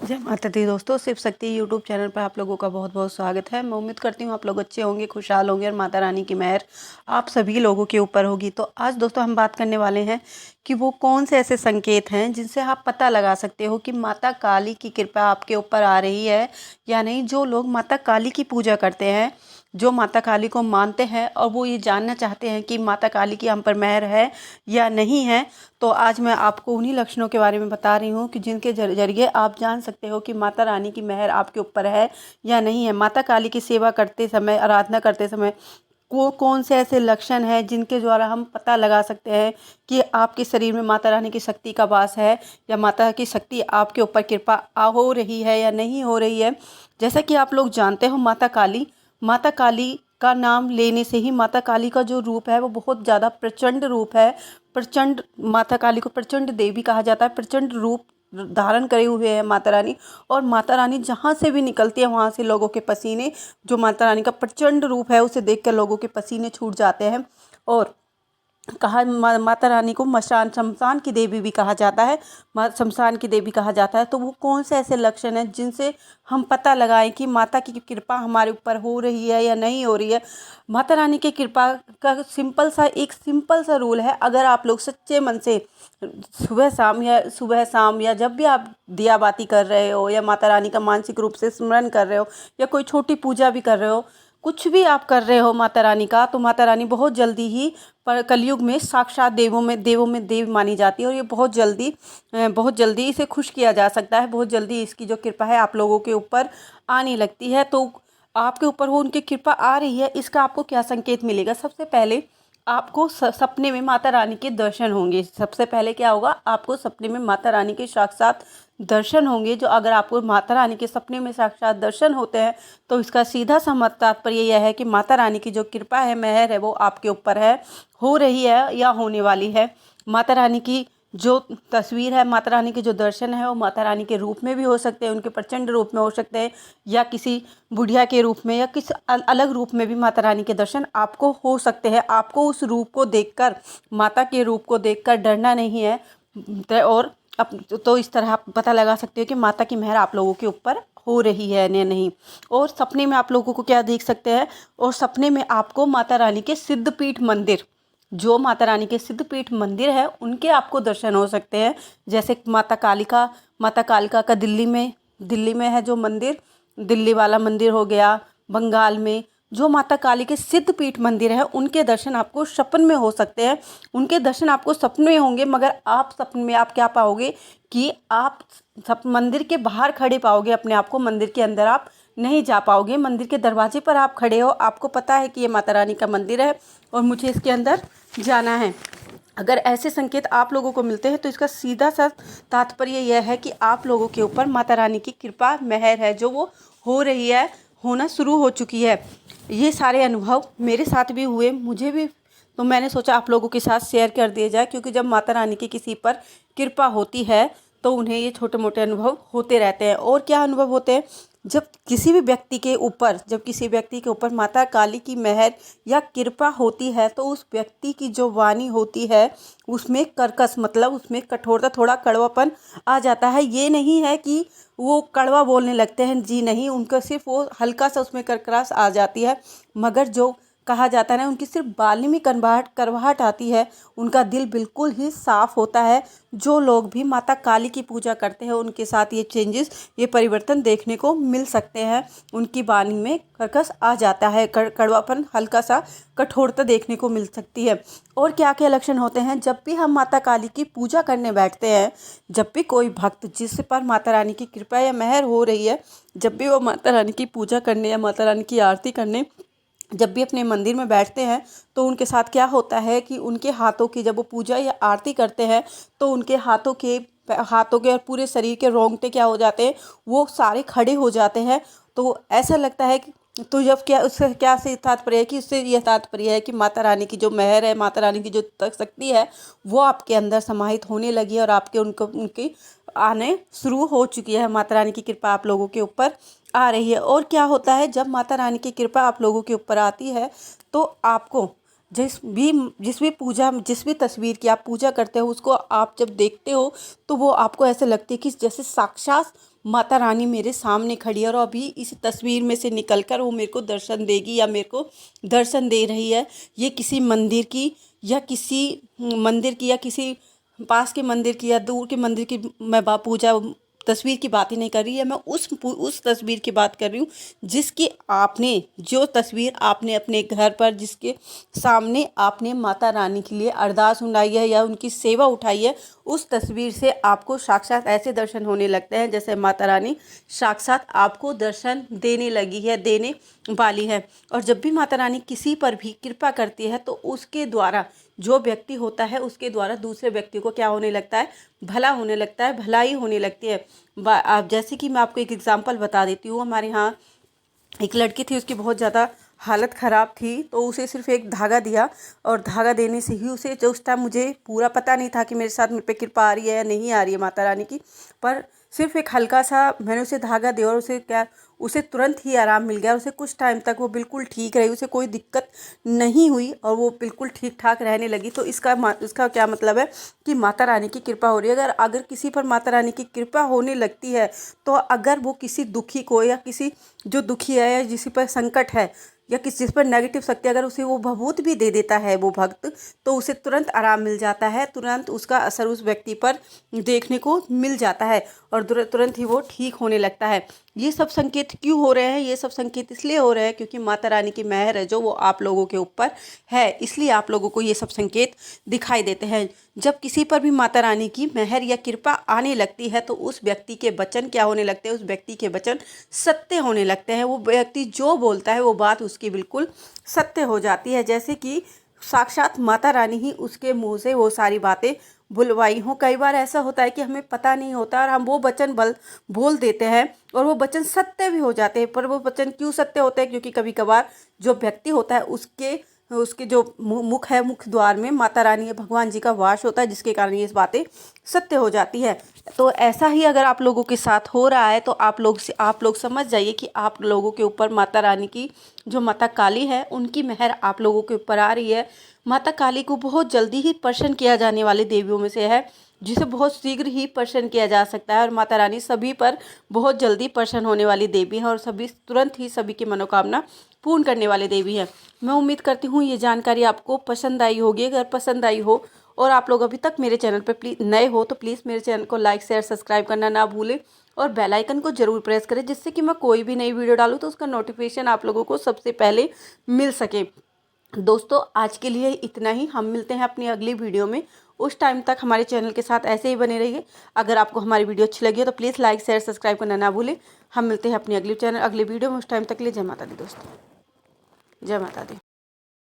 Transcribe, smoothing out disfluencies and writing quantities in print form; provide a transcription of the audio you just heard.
जय माता दी दोस्तों, शिव शक्ति यूट्यूब चैनल पर आप लोगों का बहुत बहुत स्वागत है। मैं उम्मीद करती हूँ आप लोग अच्छे होंगे, खुशहाल होंगे और माता रानी की मेहर आप सभी लोगों के ऊपर होगी। तो आज दोस्तों हम बात करने वाले हैं कि वो कौन से ऐसे संकेत हैं जिनसे आप पता लगा सकते हो कि माता काली की कृपा आपके ऊपर आ रही है या नहीं। जो लोग माता काली की पूजा करते हैं, जो माता काली को मानते हैं और वो ये जानना चाहते हैं कि माता काली की हम पर मेहर है या नहीं है, तो आज मैं आपको उन्हीं लक्षणों के बारे में बता रही हूँ कि जिनके जरिए आप जान सकते हो कि माता रानी की मेहर आपके ऊपर है या नहीं है। माता काली की सेवा करते समय, आराधना करते समय कौन से ऐसे लक्षण हैं जिनके द्वारा हम पता लगा सकते हैं कि आपके शरीर में माता रानी की शक्ति का वास है या माता की शक्ति आपके ऊपर कृपा हो रही है या नहीं हो रही है। जैसा कि आप लोग जानते हो, माता काली का नाम लेने से ही माता काली का जो रूप है वो बहुत ज़्यादा प्रचंड रूप है। प्रचंड, माता काली को प्रचंड देवी कहा जाता है। प्रचंड रूप धारण करे हुए है माता रानी, और माता रानी जहाँ से भी निकलती है वहाँ से लोगों के पसीने, जो माता रानी का प्रचंड रूप है उसे देखकर लोगों के पसीने छूट जाते हैं। और माता रानी को शमशान की देवी भी कहा जाता है, शमशान की देवी कहा जाता है। तो वो कौन से ऐसे लक्षण हैं जिनसे हम पता लगाएं कि माता की कृपा हमारे ऊपर हो रही है या नहीं हो रही है। माता रानी की कृपा का एक सिंपल सा रूल है। अगर आप लोग सच्चे मन से सुबह शाम या जब भी आप दिया बाती कर रहे हो या माता रानी का मानसिक रूप से स्मरण कर रहे हो या कोई छोटी पूजा भी कर रहे हो, कुछ भी आप कर रहे हो माता रानी का, तो माता रानी बहुत जल्दी ही पर कलयुग में साक्षात देवों में देव मानी जाती है। और ये बहुत जल्दी इसे खुश किया जा सकता है। बहुत जल्दी इसकी जो कृपा है आप लोगों के ऊपर आने लगती है। तो आपके ऊपर वो उनकी कृपा आ रही है, इसका आपको क्या संकेत मिलेगा? सबसे पहले आपको सपने में माता रानी के दर्शन होंगे। सबसे पहले क्या होगा, आपको सपने में माता रानी के साक्षात दर्शन होंगे। जो अगर आपको माता रानी के सपने में साक्षात दर्शन होते हैं तो इसका सीधा सा तात्पर्य यह है कि माता रानी की जो कृपा है, मेहर है, वो आपके ऊपर है, हो रही है या होने वाली है। माता रानी की जो तस्वीर है, माता रानी के जो दर्शन है, वो माता रानी के रूप में भी हो सकते हैं, उनके प्रचंड रूप में हो सकते हैं, या किसी बुढ़िया के रूप में या किसी अलग रूप में भी माता रानी के दर्शन आपको हो सकते हैं। आपको उस रूप को देखकर, माता के रूप को देखकर डरना नहीं है। और तो इस तरह आप पता लगा सकते हो कि माता की मेहर आप लोगों के ऊपर हो रही है या नहीं। और सपने में आप लोगों को क्या देख सकते हैं, और सपने में आपको माता रानी के सिद्धपीठ मंदिर, जो माता रानी के सिद्धपीठ मंदिर है, उनके आपको दर्शन हो सकते हैं। जैसे माता कालिका का दिल्ली में है जो मंदिर, दिल्ली वाला मंदिर हो गया। बंगाल में जो माता काली के सिद्धपीठ मंदिर है, उनके दर्शन आपको सपन में हो सकते हैं। उनके दर्शन आपको सपने में होंगे, मगर आप सपने में आप क्या पाओगे कि आप सब मंदिर के बाहर खड़े पाओगे अपने आप को, मंदिर के अंदर आप नहीं जा पाओगे। मंदिर के दरवाजे पर आप खड़े हो, आपको पता है कि ये माता रानी का मंदिर है और मुझे इसके अंदर जाना है। अगर ऐसे संकेत आप लोगों को मिलते हैं तो इसका सीधा सा तात्पर्य यह है कि आप लोगों के ऊपर माता रानी की कृपा मेहर है, जो वो हो रही है, होना शुरू हो चुकी है। ये सारे अनुभव मेरे साथ भी हुए, मुझे भी, तो मैंने सोचा आप लोगों के साथ शेयर कर दिया जाए। क्योंकि जब माता रानी की किसी पर कृपा होती है तो उन्हें ये छोटे मोटे अनुभव होते रहते हैं। और क्या अनुभव होते हैं? जब किसी व्यक्ति के ऊपर माता काली की मेहर या कृपा होती है तो उस व्यक्ति की जो वाणी होती है उसमें कर्कश, मतलब उसमें कठोरता, थोड़ा कड़वापन आ जाता है। ये नहीं है कि वो कड़वा बोलने लगते हैं, जी नहीं, उनका सिर्फ वो हल्का सा उसमें करकरास आ जाती है। मगर जो कहा जाता है ना, उनकी सिर्फ बाली में करवाहट आती है, उनका दिल बिल्कुल ही साफ होता है। जो लोग भी माता काली की पूजा करते हैं उनके साथ ये परिवर्तन देखने को मिल सकते हैं। उनकी वाणी में कर्कश आ जाता है, कड़वापन, हल्का सा कठोरता देखने को मिल सकती है। और क्या क्या लक्षण होते हैं जब भी हम माता काली की पूजा करने बैठते हैं? जब भी कोई भक्त जिस पर माता रानी की कृपा या मेहर हो रही है, जब भी वो माता रानी की पूजा करने या माता रानी की आरती करने जब भी अपने मंदिर में बैठते हैं, तो उनके साथ क्या होता है कि उनके हाथों की, जब वो पूजा या आरती करते हैं तो उनके हाथों के और पूरे शरीर के रोंगटे क्या हो जाते हैं, वो सारे खड़े हो जाते हैं। तो ऐसा लगता है कि, तो जब क्या उससे क्या से तात्पर्य है कि उससे यह तात्पर्य है कि माता रानी की जो मेहर है, माता रानी की जो शक्ति है, वो आपके अंदर समाहित होने लगी है और आपके उनकी आने शुरू हो चुकी है। माता रानी की कृपा आप लोगों के ऊपर आ रही है। और क्या होता है, जब माता रानी की कृपा आप लोगों के ऊपर आती है तो आपको जिस भी तस्वीर की आप पूजा करते हो, उसको आप जब देखते हो तो वो आपको ऐसे लगती है कि जैसे साक्षात माता रानी मेरे सामने खड़ी है और अभी इस तस्वीर में से निकलकर वो मेरे को दर्शन देगी या मेरे को दर्शन दे रही है। ये किसी मंदिर की या किसी पास के मंदिर की या दूर के मंदिर की मैं पूजा तस्वीर की बात ही नहीं कर रही है। मैं उस तस्वीर की बात कर रही हूँ जिसकी जो तस्वीर आपने अपने घर पर जिसके सामने आपने माता रानी के लिए अरदास सुनाई है या उनकी सेवा उठाई है, उस तस्वीर से आपको साक्षात ऐसे दर्शन होने लगते हैं जैसे माता रानी साक्षात आपको दर्शन देने लगी है, देने वाली है। और जब भी माता रानी किसी पर भी कृपा करती है तो उसके द्वारा जो व्यक्ति होता है उसके द्वारा दूसरे व्यक्ति को क्या होने लगता है, भला होने लगता है, भलाई होने लगती है। आप जैसे कि मैं आपको एक एग्जांपल बता देती हूँ। हमारे यहाँ एक लड़की थी, उसकी बहुत ज़्यादा हालत ख़राब थी, तो उसे सिर्फ एक धागा दिया और धागा देने से ही उसे, जो उस टाइम मुझे पूरा पता नहीं था कि मेरे साथ मुझ पे कृपा आ रही है या नहीं आ रही है माता रानी की, पर सिर्फ एक हल्का सा मैंने उसे धागा दिया और उसे तुरंत ही आराम मिल गया। उसे कुछ टाइम तक वो बिल्कुल ठीक रही, उसे कोई दिक्कत नहीं हुई और वो बिल्कुल ठीक ठाक रहने लगी। तो इसका क्या मतलब है कि माता रानी की कृपा हो रही है। अगर किसी पर माता रानी की कृपा होने लगती है तो अगर वो किसी दुखी को या किसी जो दुखी है या जिस पर संकट है या जिस पर नेगेटिव शक्ति अगर उसे वो भभूत भी दे देता है वो भक्त, तो उसे तुरंत आराम मिल जाता है, तुरंत उसका असर उस व्यक्ति पर देखने को मिल जाता है और तुरंत ही वो ठीक होने लगता है। ये सब संकेत क्यों हो रहे हैं? ये सब संकेत इसलिए हो रहे हैं क्योंकि माता रानी की मेहर है जो वो आप लोगों के ऊपर है, इसलिए आप लोगों को ये सब संकेत दिखाई देते हैं। जब किसी पर भी माता रानी की मेहर या कृपा आने लगती है तो उस व्यक्ति के वचन क्या होने लगते हैं? उस व्यक्ति के वचन सत्य होने लगते हैं। वो व्यक्ति जो बोलता है वो बात उसकी बिल्कुल सत्य हो जाती है, जैसे कि साक्षात माता रानी ही उसके मुंह से वो सारी बातें बुलवाई हों। कई बार ऐसा होता है कि हमें पता नहीं होता और हम वो वचन बोल देते हैं और वो वचन सत्य भी हो जाते हैं। पर वो वचन क्यों सत्य होते हैं? क्योंकि कभी कभार जो व्यक्ति होता है उसके जो मुख है, मुख द्वार में माता रानी या भगवान जी का वास होता है, जिसके कारण ये बातें सत्य हो जाती है। तो ऐसा ही अगर आप लोगों के साथ हो रहा है तो आप लोग समझ जाइए कि आप लोगों के ऊपर माता रानी की, जो माता काली है, उनकी मेहर आप लोगों के ऊपर आ रही है। माता काली को बहुत जल्दी ही प्रसन्न किया जाने वाली देवियों में से है, जिसे बहुत शीघ्र ही प्रसन्न किया जा सकता है। और माता रानी सभी पर बहुत जल्दी प्रसन्न होने वाली देवी है और तुरंत ही सभी की मनोकामना पूर्ण करने वाली देवी है। मैं उम्मीद करती हूँ ये जानकारी आपको पसंद आई होगी। अगर पसंद आई हो और आप लोग अभी तक मेरे चैनल पर प्लीज़ नए हो तो प्लीज़ मेरे चैनल को लाइक शेयर सब्सक्राइब करना ना भूलें और बेल आइकन को ज़रूर प्रेस करें, जिससे कि मैं कोई भी नई वीडियो डालूँ तो उसका नोटिफिकेशन आप लोगों को सबसे पहले मिल सके। दोस्तों आज के लिए इतना ही। हम मिलते हैं अपनी अगली वीडियो में। उस टाइम तक हमारे चैनल के साथ ऐसे ही बने रहिए। अगर आपको हमारी वीडियो अच्छी लगी हो तो प्लीज़ लाइक शेयर सब्सक्राइब करना ना भूलें। हम मिलते हैं अपनी अगली वीडियो में। उस टाइम तक के लिए जय माता दी दोस्तों, जय माता दी।